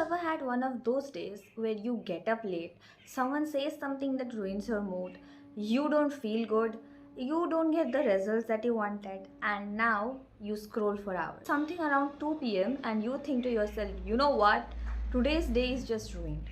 ever had one of those days where you get up late, someone says something that ruins your mood, you don't feel good, you don't get the results that you wanted, and now you scroll for hours? Something around 2 p.m., and you think to yourself, you know what? Today's day is just ruined.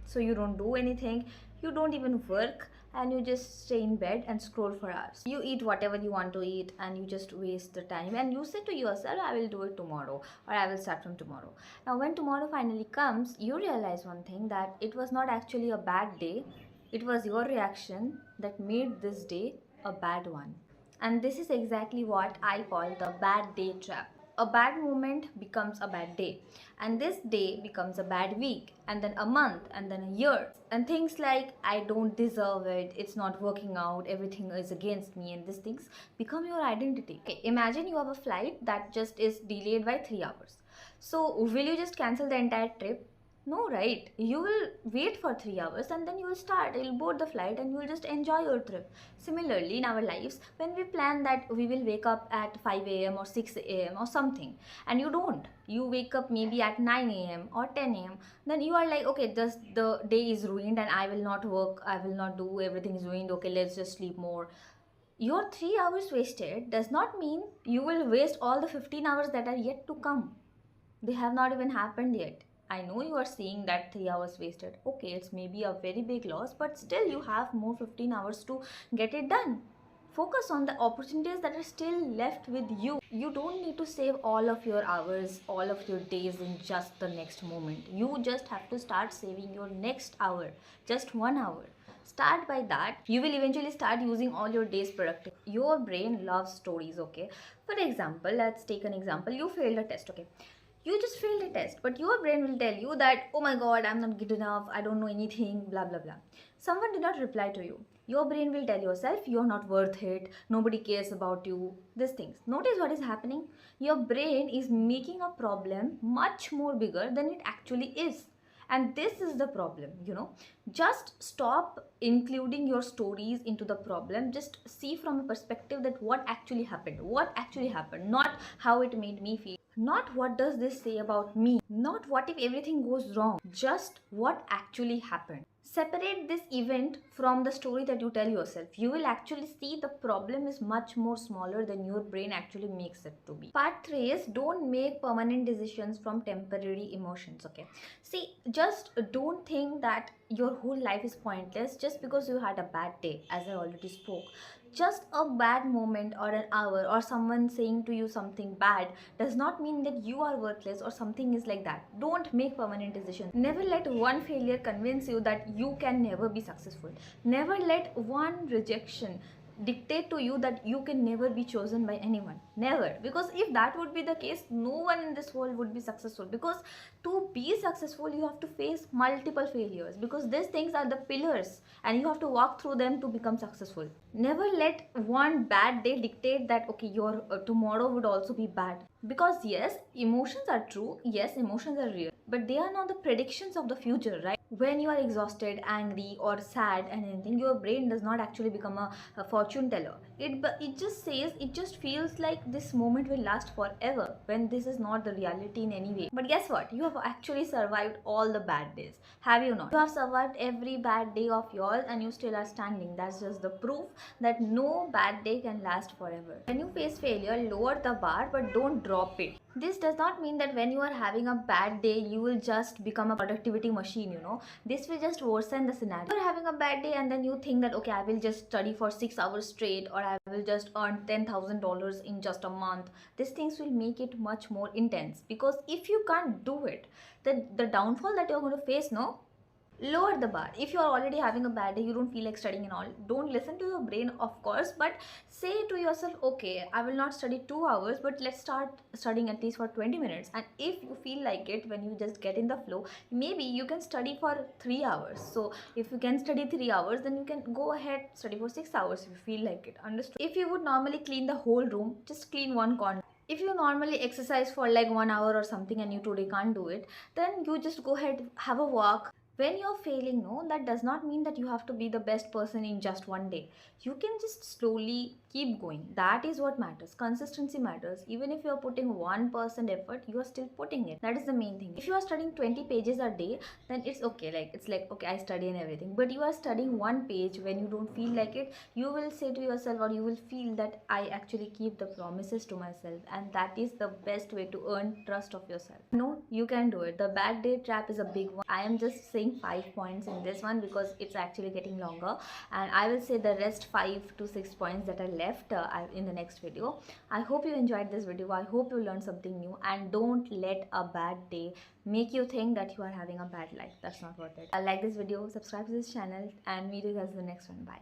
So you don't do anything, you don't even work, and you just stay in bed and scroll for hours. You eat whatever you want to eat and you just waste the time, and you say to yourself, I will do it tomorrow, or I will start from tomorrow. Now when tomorrow finally comes, you realize one thing, that it was not actually a bad day, it was your reaction that made this day a bad one. And this is exactly what I call the bad day trap. A bad moment becomes a bad day, and this day becomes a bad week, and then a month, and then a year. And things like, I don't deserve it, it's not working out, everything is against me, and these things become your identity. Okay, imagine you have a flight that just is delayed by 3 hours. So, will you just cancel the entire trip? No, right? You will wait for 3 hours and then you will start. You'll board the flight and you will just enjoy your trip. Similarly, in our lives, when we plan that we will wake up at 5 a.m. or 6 a.m. or something, and you don't, you wake up maybe at 9 a.m. or 10 a.m., then you are like, okay, just the day is ruined and I will not work, I will not do, everything is ruined, okay, let's just sleep more. Your 3 hours wasted does not mean you will waste all the 15 hours that are yet to come. They have not even happened yet. I know you are seeing that 3 hours wasted. Okay, it's maybe a very big loss, but still you have more 15 hours to get it done. Focus on the opportunities that are still left with you. You don't need to save all of your hours, all of your days in just the next moment. You just have to start saving your next hour, just 1 hour. Start by that. You will eventually start using all your days productive. Your brain loves stories, okay? For example, let's take an example. You failed a test, okay? You just failed a test, but your brain will tell you that, oh my god, I'm not good enough, I don't know anything, blah blah blah. Someone did not reply to you. Your brain will tell yourself you're not worth it, nobody cares about you, these things. Notice what is happening. Your brain is making a problem much more bigger than it actually is. And this is the problem, just stop including your stories into the problem. Just see from a perspective that what actually happened, not how it made me feel, not what does this say about me, not what if everything goes wrong, just what actually happened. Separate this event from the story that you tell yourself. You will actually see the problem is much more smaller than your brain actually makes it to be. Part 3 is, don't make permanent decisions from temporary emotions, okay? See, just don't think that your whole life is pointless just because you had a bad day, as I already spoke. Just a bad moment or an hour or someone saying to you something bad does not mean that you are worthless or something is like that. Don't make permanent decisions. Never let one failure convince you that you can never be successful. Never let one rejection dictate to you that you can never be chosen by anyone. Never. Because if that would be the case, no one in this world would be successful. Because to be successful, you have to face multiple failures, because these things are the pillars and you have to walk through them to become successful. Never let one bad day dictate that, okay, your tomorrow would also be bad. Because yes, emotions are true, yes, emotions are real, but they are not the predictions of the future, right? When you are exhausted, angry or sad and anything, your brain does not actually become a fortune teller. It just says, it just feels like this moment will last forever, when this is not the reality in any way. But guess what? You have actually survived all the bad days, have you not? You have survived every bad day of yours and you still are standing. That's just the proof that no bad day can last forever. When you face failure, lower the bar but don't drop it. This does not mean that when you are having a bad day, you will just become a productivity machine, This will just worsen the scenario. You are having a bad day and then you think that, okay, I will just study for 6 hours straight, or I will just earn $10,000 in just a month. These things will make it much more intense, because if you can't do it, then the downfall that you're going to face, no? Lower the bar. If you are already having a bad day, you don't feel like studying and all, don't listen to your brain, of course, but say to yourself, okay, I will not study 2 hours, but let's start studying at least for 20 minutes. And if you feel like it, when you just get in the flow, maybe you can study for 3 hours. So if you can study 3 hours, then you can go ahead, study for 6 hours if you feel like it. Understood? If you would normally clean the whole room, just clean one corner. If you normally exercise for like 1 hour or something and you today can't do it, then you just go ahead, have a walk, When you're failing, no, that does not mean that you have to be the best person in just one day. You can just slowly keep going. That is what matters. Consistency matters. Even if you're putting 1% effort, you are still putting it. That is the main thing. If you are studying 20 pages a day, then it's okay. Like, it's like, okay, I study and everything. But you are studying one page when you don't feel like it, you will say to yourself, or you will feel that I actually keep the promises to myself. And that is the best way to earn trust of yourself. No, you can do it. The bad day trap is a big one. I am just saying 5 points in this one because it's actually getting longer, and I will say the rest 5 to 6 points that are left in the next video. I hope you enjoyed this video. I hope you learned something new, and don't let a bad day make you think that you are having a bad life. That's not worth it. Like this video, subscribe to this channel, and meet you guys in the next one. Bye.